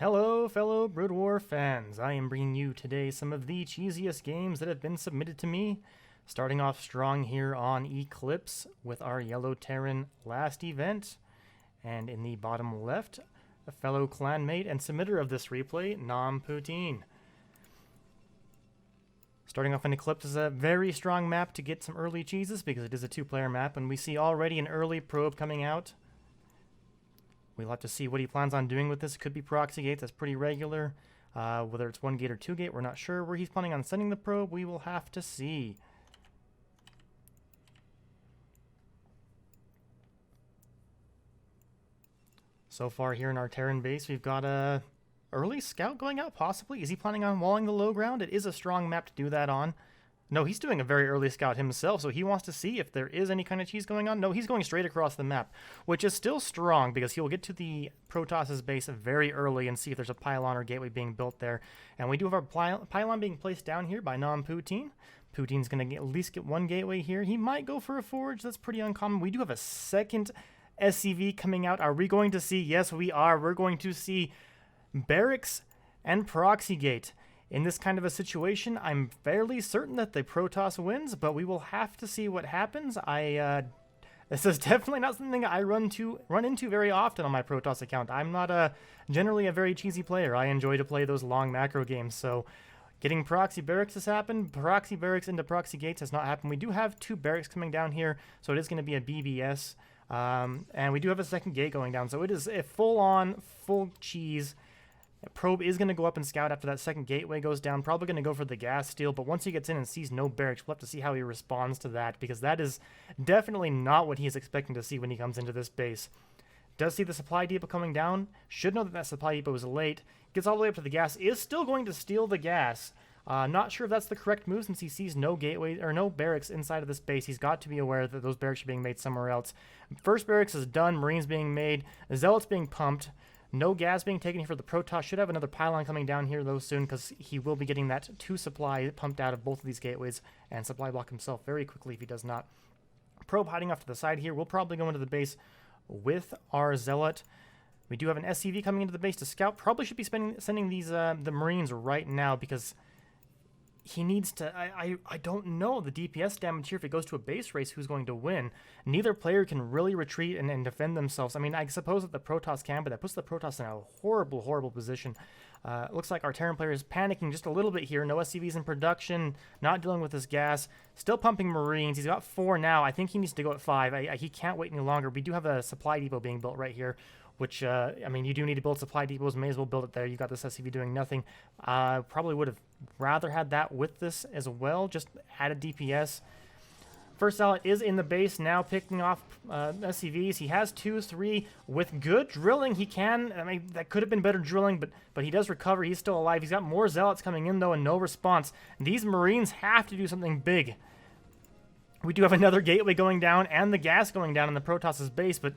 Hello, fellow Broodwar fans. I am bringing you today some of the cheesiest games that have been submitted to me. Starting off strong here on Eclipse with our Yellow Terran last event. And in the bottom left, a fellow clanmate and submitter of this replay, Nam Poutine. Starting off in Eclipse is a very strong map to get some early cheeses because it is a two-player map, and we see already an early probe coming out. We'll have to see what he plans on doing with this. It could be proxy gates, that's pretty regular. Whether it's one gate or two gate, we're not sure. Where he's planning on sending the probe, we will have to see. So far here in our Terran base, we've got a early scout going out, possibly. Is he planning on walling the low ground? It is a strong map to do that on. No, he's doing a very early scout himself, so he wants to see if there is any kind of cheese going on. No, he's going straight across the map, which is still strong because he will get to the Protoss's base very early and see if there's a pylon or gateway being built there. And we do have our pylon being placed down here by Nam Poutine. Poutine's going to at least get one gateway here. He might go for a forge. That's pretty uncommon. We do have a second SCV coming out. Are we going to see? Yes, we are. We're going to see barracks and proxy gate. In this kind of a situation, I'm fairly certain that the Protoss wins, but we will have to see what happens. This is definitely not something I run into very often on my Protoss account. I'm not generally a very cheesy player. I enjoy to play those long macro games, so getting proxy barracks has happened. Proxy barracks into proxy gates has not happened. We do have two barracks coming down here, so it is going to be a BBS. And we do have a second gate going down, so it is a full-on, full cheese. Probe is going to go up and scout after that second gateway goes down. Probably going to go for the gas steal, but once he gets in and sees no barracks, we'll have to see how he responds to that, because that is definitely not what he is expecting to see when he comes into this base. Does see the supply depot coming down. Should know that that supply depot is late. Gets all the way up to the gas. Is still going to steal the gas. Not sure if that's the correct move since he sees no gateway or no barracks inside of this base. He's got to be aware that those barracks are being made somewhere else. First barracks is done. Marines being made. Zealots being pumped. No gas being taken here for the Protoss. Should have another pylon coming down here, though, soon, because he will be getting that 2 supply pumped out of both of these gateways and supply block himself very quickly if he does not. Probe hiding off to the side here. We'll probably go into the base with our Zealot. We do have an SCV coming into the base to scout. Probably should be sending these the Marines right now because he needs to... I don't know the DPS damage here. If it goes to a base race, who's going to win? Neither player can really retreat and defend themselves. I mean, I suppose that the Protoss can, but that puts the Protoss in a horrible, horrible position. Looks like our Terran player is panicking just a little bit here. No SCVs in production, not dealing with his gas, still pumping Marines. He's got 4 now. I think he needs to go at 5. He can't wait any longer. We do have a supply depot being built right here, which, I mean, you do need to build supply depots. May as well build it there. You got this SCV doing nothing. Probably would have rather had that with this as well. Just added DPS. First Zealot is in the base now, picking off SCVs. He has 2, 3 with good drilling. He can. I mean, that could have been better drilling, but he does recover. He's still alive. He's got more Zealots coming in, though, and no response. These Marines have to do something big. We do have another gateway going down and the gas going down in the Protoss's base, but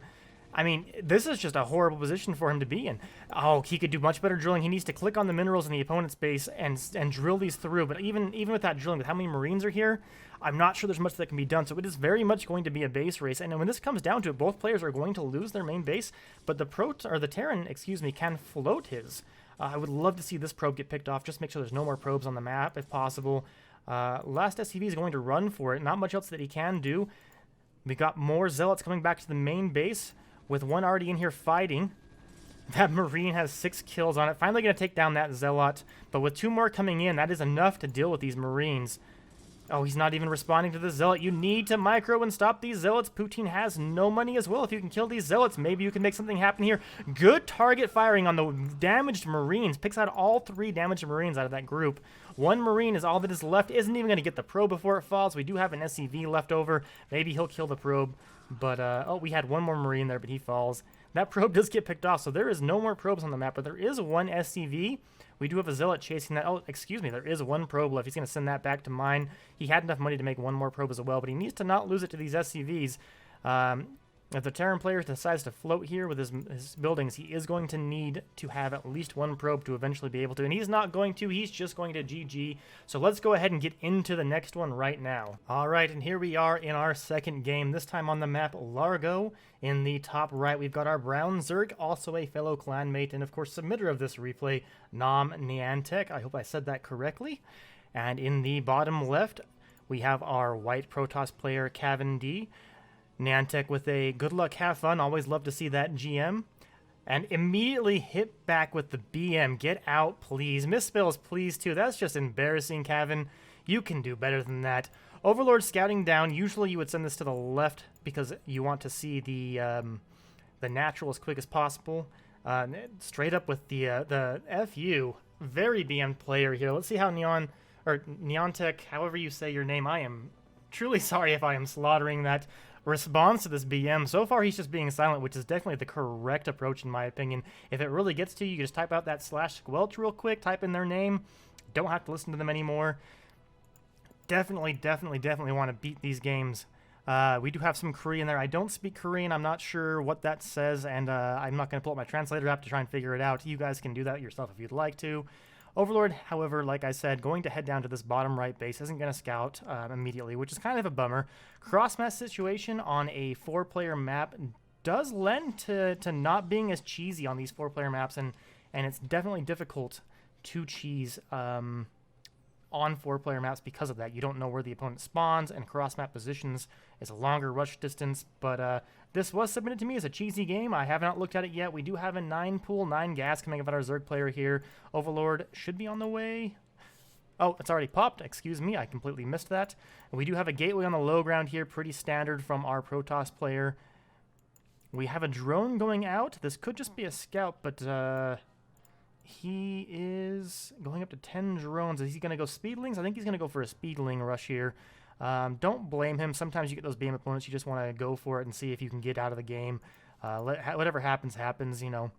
I mean, this is just a horrible position for him to be in. Oh, he could do much better drilling. He needs to click on the minerals in the opponent's base and drill these through. But even with that drilling, with how many Marines are here, I'm not sure there's much that can be done. So it is very much going to be a base race. And when this comes down to it, both players are going to lose their main base. But the Terran, excuse me, can float his. I would love to see this probe get picked off. Just make sure there's no more probes on the map if possible. Last SCV is going to run for it. Not much else that he can do. We got more Zealots coming back to the main base, with one already in here fighting. That Marine has 6 kills on it. Finally going to take down that Zealot. But with 2 more coming in, that is enough to deal with these Marines. Oh, he's not even responding to the Zealot. You need to micro and stop these Zealots. Poutine has no money as well. If you can kill these Zealots, maybe you can make something happen here. Good target firing on the damaged Marines. Picks out all 3 damaged Marines out of that group. 1 Marine is all that is left. Isn't even going to get the probe before it falls. We do have an SCV left over. Maybe he'll kill the probe. But, oh, we had 1 more Marine there, but he falls. That probe does get picked off, so there is no more probes on the map, but there is 1 SCV. We do have a Zealot chasing that. Oh, excuse me, there is 1 probe left. He's going to send that back to mine. He had enough money to make 1 more probe as well, but he needs to not lose it to these SCVs. If the Terran player decides to float here with his buildings, he is going to need to have at least one probe to eventually be able to. And he's not going to. He's just going to GG. So let's go ahead and get into the next one right now. All right, and here we are in our second game, this time on the map Largo. In the top right, we've got our Brown Zerg, also a fellow clanmate, and of course, submitter of this replay, Nam Niantic. I hope I said that correctly. And in the bottom left, we have our white Protoss player, Cavan D. Niantic with a good luck, have fun. Always love to see that GM. And immediately hit back with the BM. Get out, please. Misspells, please, too. That's just embarrassing, Cavan. You can do better than that. Overlord scouting down. Usually you would send this to the left because you want to see the natural as quick as possible. Straight up with the FU. Very BM player here. Let's see how Niantic, however you say your name. I am truly sorry if I am slaughtering that. Response to this BM. So far, he's just being silent, which is definitely the correct approach, in my opinion. If it really gets to you, you just type out that /squelch real quick, type in their name. Don't have to listen to them anymore. Definitely want to beat these games. We do have some Korean there. I don't speak Korean. I'm not sure what that says, and I'm not going to pull up my translator app to try and figure it out. You guys can do that yourself if you'd like to. Overlord, however, like I said, going to head down to this bottom right base, isn't going to scout immediately, which is kind of a bummer. Cross-match situation on a 4-player map does lend to not being as cheesy on these 4-player maps, and it's definitely difficult to cheese on 4-player maps because of that. You don't know where the opponent spawns, and cross-map positions is a longer rush distance, but this was submitted to me as a cheesy game. I have not looked at it yet. We do have a 9 pool, 9 gas coming up at our Zerg player here. Overlord should be on the way. Oh, it's already popped. Excuse me, I completely missed that. And we do have a gateway on the low ground here, pretty standard from our Protoss player. We have a drone going out. This could just be a scout, but he is going up to 10 drones. Is he going to go speedlings? I think he's going to go for a speedling rush here. Don't blame him. Sometimes you get those BM opponents, you just want to go for it and see if you can get out of the game. Whatever happens, happens, you know.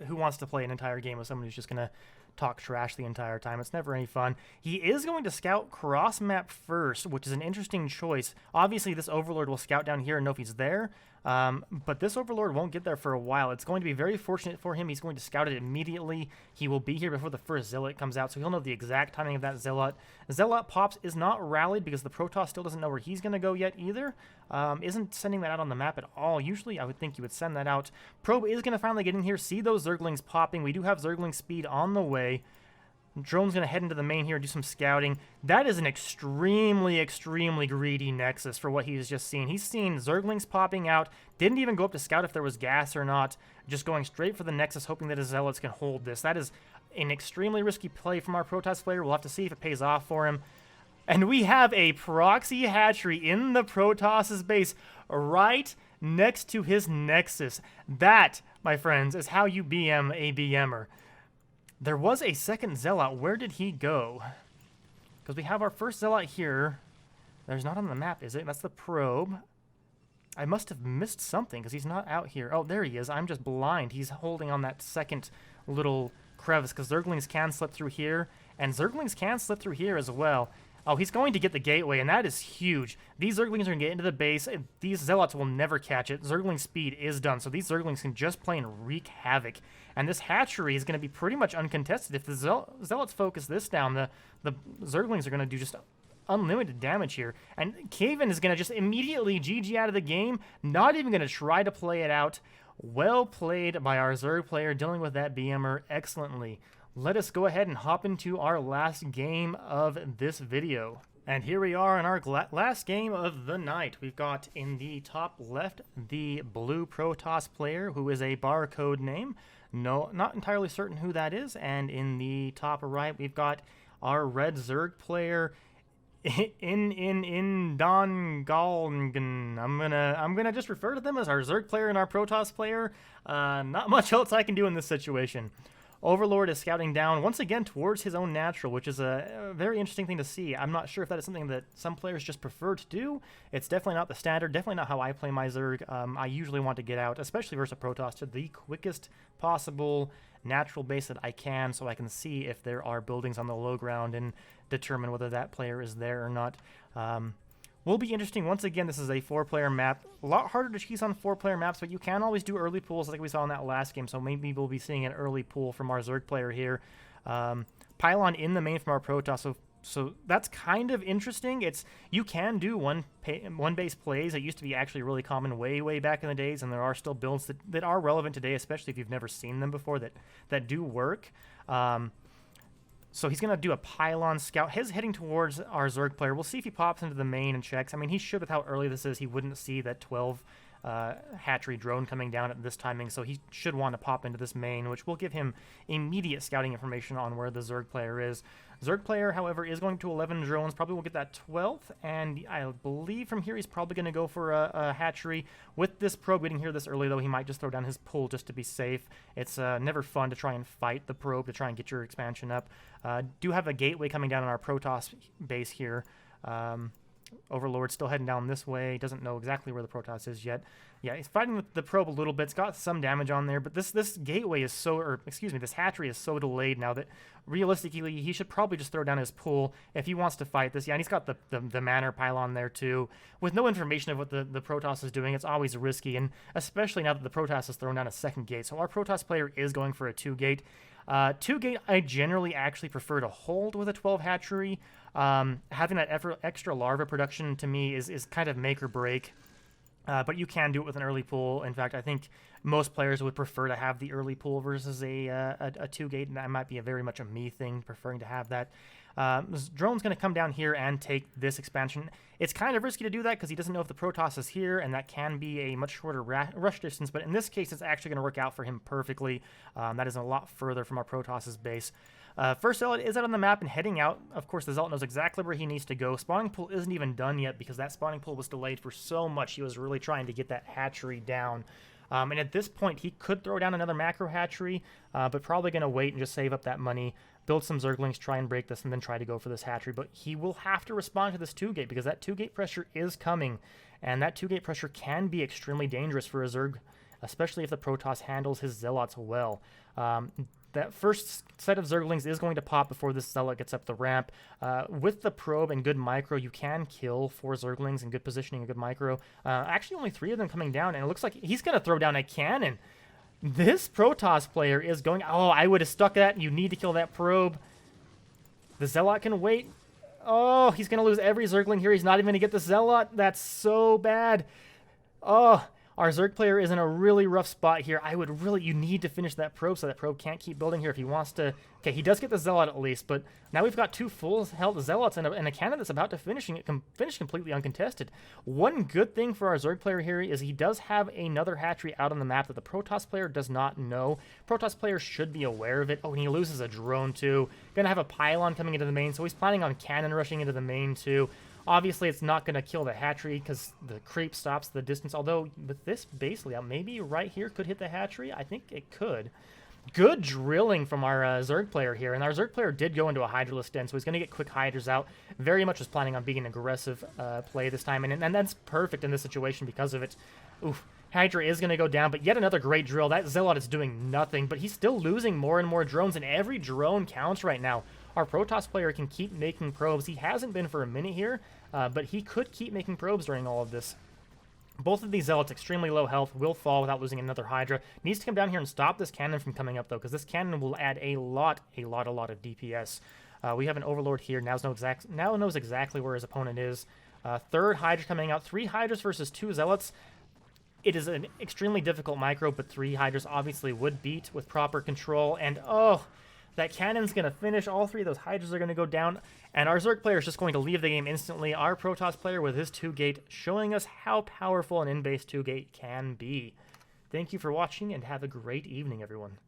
Who wants to play an entire game with someone who's just going to talk trash the entire time? It's never any fun. He is going to scout cross-map first, which is an interesting choice. Obviously, this Overlord will scout down here and know if he's there, but this Overlord won't get there for a while. It's going to be very fortunate for him. He's going to scout it immediately. He will be here before the first Zealot comes out, so he'll know the exact timing of that Zealot. Zealot pops is not rallied because the Protoss still doesn't know where he's going to go yet either. Isn't sending that out on the map at all. Usually, I would think you would send that out. Probe is going to finally get in here, see those Zerglings popping. We do have Zergling speed on the way. Drone's going to head into the main here and do some scouting. That is an extremely greedy Nexus for what he's just seen. He's seen Zerglings popping out, didn't even go up to scout if there was gas or not, just going straight for the Nexus, hoping that his Zealots can hold this. That is an extremely risky play from our Protoss player. We'll have to see if it pays off for him. And we have a proxy hatchery in the Protoss's base right next to his Nexus. That, my friends, is how you BM a BMer. There was a second Zealot. Where did he go? Because we have our first Zealot here. There's not on the map, is it? That's the probe. I must have missed something because he's not out here. Oh, there he is. I'm just blind. He's holding on that second little crevice because Zerglings can slip through here. And Zerglings can slip through here as well. Oh, he's going to get the gateway, and that is huge. These Zerglings are going to get into the base. These Zealots will never catch it. Zergling speed is done, so these Zerglings can just plain wreak havoc. And this hatchery is going to be pretty much uncontested. If the Zealots focus this down, the Zerglings are going to do just unlimited damage here. And Cavan is going to just immediately GG out of the game, not even going to try to play it out. Well played by our Zerg player, dealing with that BMer excellently. Let us go ahead and hop into our last game of this video. And here we are in our last game of the night. We've got in the top left the blue Protoss player, who is a barcode name. No, not entirely certain who that is. And in the top right, we've got our red Zerg player, in Don Galngen. I'm gonna just refer to them as our Zerg player and our Protoss player. Not much else I can do in this situation. Overlord is scouting down once again towards his own natural, which is a very interesting thing to see. I'm not sure if that is something that some players just prefer to do. It's definitely not the standard, definitely not how I play my Zerg. I usually want to get out, especially versus a Protoss, to the quickest possible natural base that I can, so I can see if there are buildings on the low ground and determine whether that player is there or not. Will be interesting. Once again, this is a 4-player map. A lot harder to cheese on 4-player maps, but you can always do early pools like we saw in that last game, so maybe we'll be seeing an early pool from our Zerg player here. Pylon in the main from our Protoss, so that's kind of interesting. You can do one base plays. It used to be actually really common way back in the days, and there are still builds that are relevant today, especially if you've never seen them before, that do work. So he's going to do a Pylon scout. He's heading towards our Zerg player. We'll see if he pops into the main and checks. I mean, he should, with how early this is, he wouldn't see that 12 hatchery drone coming down at this timing, so he should want to pop into this main, which will give him immediate scouting information on where the Zerg player is. Zerg player, however, is going to 11 drones, probably will get that 12th, and I believe from here he's probably going to go for a hatchery. With this probe getting here this early, though, he might just throw down his pull just to be safe. It's never fun to try and fight the probe to try and get your expansion up. Do have a gateway coming down on our Protoss base here. Overlord still heading down this way. Doesn't know exactly where the Protoss is yet. Yeah, he's fighting with the probe a little bit. It's got some damage on there, but this gateway is this hatchery is so delayed now that realistically he should probably just throw down his pull if he wants to fight this. Yeah, and he's got the manor pylon there too. With no information of what the Protoss is doing, it's always risky, and especially now that the Protoss has thrown down a second gate. So our Protoss player is going for a 2-gate. 2-gate, I generally actually prefer to hold with a 12 hatchery. Having that extra larva production to me is kind of make or break. But you can do it with an early pool. In fact, I think most players would prefer to have the early pool versus a 2-gate, and that might be very much a me thing, preferring to have that. This drone's going to come down here and take this expansion. It's kind of risky to do that because he doesn't know if the Protoss is here, and that can be a much shorter rush distance, but in this case, it's actually going to work out for him perfectly. That is a lot further from our Protoss's base. First Zealot is out on the map and heading out. Of course, the Zealot knows exactly where he needs to go. Spawning pool isn't even done yet because that spawning pool was delayed for so much. He was really trying to get that hatchery down. And at this point, he could throw down another macro hatchery, but probably going to wait and just save up that money, build some Zerglings, try and break this, and then try to go for this hatchery. But he will have to respond to this 2-gate because that 2-gate pressure is coming, and that 2-gate pressure can be extremely dangerous for a Zerg, especially if the Protoss handles his Zealots well. That first set of Zerglings is going to pop before this Zealot gets up the ramp. With the probe and good micro, you can kill 4 Zerglings in good positioning and good micro. Actually, only 3 of them coming down, and it looks like he's going to throw down a cannon. This Protoss player is going... Oh, I would have stuck that. You need to kill that probe. The Zealot can wait. Oh, he's going to lose every Zergling here. He's not even going to get the Zealot. That's so bad. Oh... Our Zerg player is in a really rough spot here. You need to finish that probe so that probe can't keep building here if he wants to. Okay, he does get the Zealot at least, but now we've got 2 full health Zealots and a cannon that's about to finish completely uncontested. One good thing for our Zerg player here is he does have another hatchery out on the map that the Protoss player does not know. Protoss player should be aware of it. Oh, and he loses a drone too. Gonna have a pylon coming into the main, so he's planning on cannon rushing into the main too. Obviously, it's not going to kill the hatchery because the creep stops the distance, although with this base layout, maybe right here could hit the hatchery. I think it could. Good drilling from our Zerg player here, and our Zerg player did go into a Hydraless den, so he's going to get quick Hydras out. Very much was planning on being an aggressive play this time, and that's perfect in this situation because of it. Oof. Hydra is going to go down, but yet another great drill. That Zealot is doing nothing, but he's still losing more and more drones, and every drone counts right now. Our Protoss player can keep making probes. He hasn't been for a minute here, but he could keep making probes during all of this. Both of these Zealots, extremely low health, will fall without losing another Hydra. Needs to come down here and stop this cannon from coming up, though, because this cannon will add a lot of DPS. We have an Overlord here. Now knows exactly where his opponent is. Third Hydra coming out. 3 Hydras versus 2 Zealots. It is an extremely difficult micro, but 3 Hydras obviously would beat with proper control. And, oh... That cannon's going to finish. All 3 of those Hydras are going to go down. And our Zerg player is just going to leave the game instantly. Our Protoss player with his 2-gate showing us how powerful an in-base 2-gate can be. Thank you for watching and have a great evening, everyone.